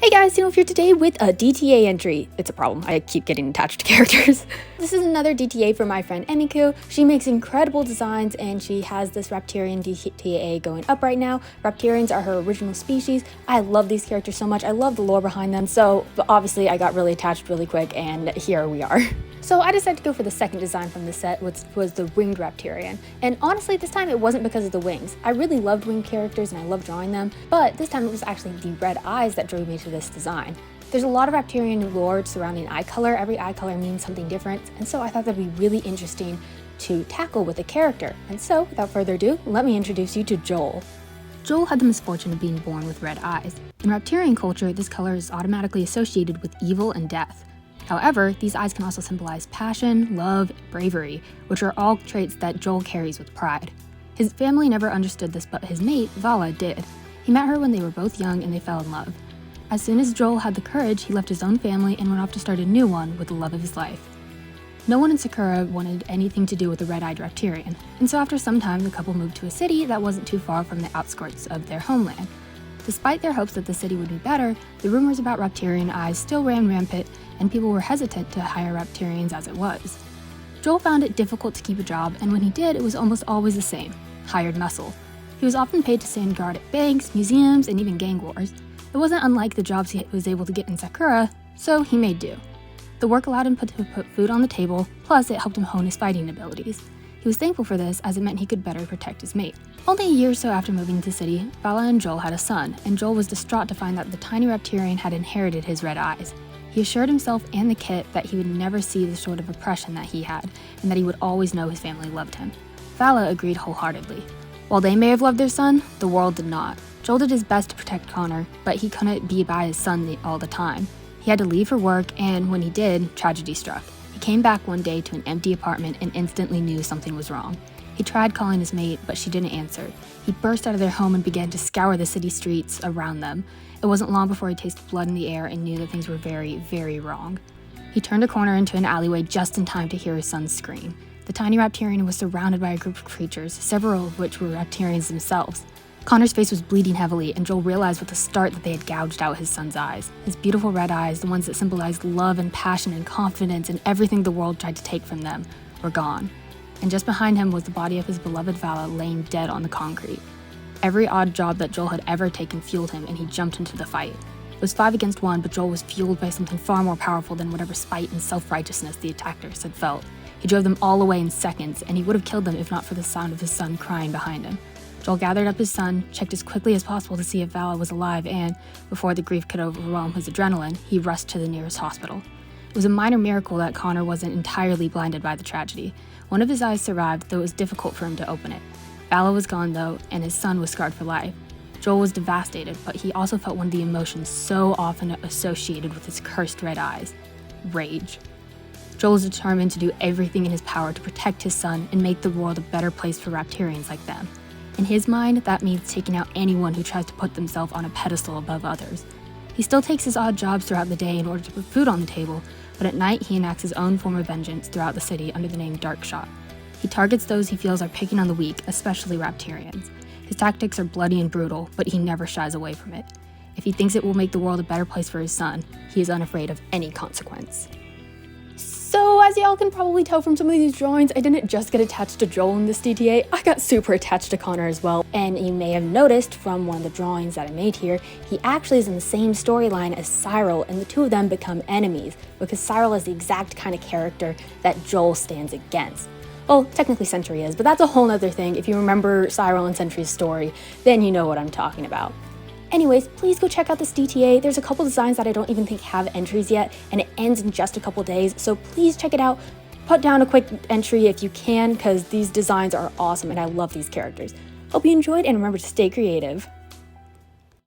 Hey guys, Tino here today with a DTA entry. It's a problem, I keep getting attached to characters. This is another DTA from my friend Emmikoo. She makes incredible designs and she has this Rapterian DTA going up right now. Rapterians are her original species. I love these characters so much. I love the lore behind them. So obviously I got really attached really quick and here we are. So I decided to go for the second design from the set, which was the winged Rapterian. And honestly, this time it wasn't because of the wings. I really loved winged characters and I love drawing them, but this time it was actually the red eyes that drew me to this design. There's a lot of Rapterian lore surrounding eye color. Every eye color means something different, and so I thought that'd be really interesting to tackle with a character. And so, without further ado, let me introduce you to Joel. Joel had the misfortune of being born with red eyes. In Rapterian culture, this color is automatically associated with evil and death. However, these eyes can also symbolize passion, love, bravery, which are all traits that Joel carries with pride. His family never understood this, but his mate, Vala, did. He met her when they were both young and they fell in love. As soon as Joel had the courage, he left his own family and went off to start a new one with the love of his life. No one in Sakura wanted anything to do with the red-eyed Rapterian, and so after some time the couple moved to a city that wasn't too far from the outskirts of their homeland. Despite their hopes that the city would be better, the rumors about Rapterian eyes still ran rampant, and people were hesitant to hire Rapterians as it was. Joel found it difficult to keep a job, and when he did, it was almost always the same: hired muscle. He was often paid to stand guard at banks, museums, and even gang wars. It wasn't unlike the jobs he was able to get in Sakura, so he made do. The work allowed him to put food on the table, plus it helped him hone his fighting abilities. He was thankful for this, as it meant he could better protect his mate. Only a year or so after moving to the city, Vala and Joel had a son, and Joel was distraught to find that the tiny Rapterian had inherited his red eyes. He assured himself and the kit that he would never see the sort of oppression that he had, and that he would always know his family loved him. Vala agreed wholeheartedly. While they may have loved their son, the world did not. Joel did his best to protect Connor, but he couldn't be by his son all the time. He had to leave for work, and when he did, tragedy struck. He came back one day to an empty apartment and instantly knew something was wrong. He tried calling his mate, but she didn't answer. He burst out of their home and began to scour the city streets around them. It wasn't long before he tasted blood in the air and knew that things were very, very wrong. He turned a corner into an alleyway just in time to hear his son scream. The tiny Rapterian was surrounded by a group of creatures, several of which were Rapterians themselves. Connor's face was bleeding heavily, and Joel realized with a start that they had gouged out his son's eyes. His beautiful red eyes, the ones that symbolized love and passion and confidence and everything the world tried to take from them, were gone. And just behind him was the body of his beloved Vala laying dead on the concrete. Every odd job that Joel had ever taken fueled him, and he jumped into the fight. It was 5 against 1, but Joel was fueled by something far more powerful than whatever spite and self-righteousness the attackers had felt. He drove them all away in seconds, and he would have killed them if not for the sound of his son crying behind him. Joel gathered up his son, checked as quickly as possible to see if Vala was alive, and, before the grief could overwhelm his adrenaline, he rushed to the nearest hospital. It was a minor miracle that Connor wasn't entirely blinded by the tragedy. One of his eyes survived, though it was difficult for him to open it. Vala was gone, though, and his son was scarred for life. Joel was devastated, but he also felt one of the emotions so often associated with his cursed red eyes: rage. Joel was determined to do everything in his power to protect his son and make the world a better place for Rapterians like them. In his mind, that means taking out anyone who tries to put themselves on a pedestal above others. He still takes his odd jobs throughout the day in order to put food on the table, but at night he enacts his own form of vengeance throughout the city under the name Darkshot. He targets those he feels are picking on the weak, especially Rapterians. His tactics are bloody and brutal, but he never shies away from it. If he thinks it will make the world a better place for his son, he is unafraid of any consequence. So, as y'all can probably tell from some of these drawings, I didn't just get attached to Joel in this DTA, I got super attached to Connor as well. And you may have noticed from one of the drawings that I made here, he actually is in the same storyline as Cyril, and the two of them become enemies, because Cyril is the exact kind of character that Joel stands against. Well, technically Sentry is, but that's a whole nother thing. If you remember Cyril and Sentry's story, then you know what I'm talking about. Anyways, please go check out this DTA. There's a couple designs that I don't even think have entries yet, and it ends in just a couple days, so please check it out. Put down a quick entry if you can, because these designs are awesome and I love these characters. Hope you enjoyed, and remember to stay creative.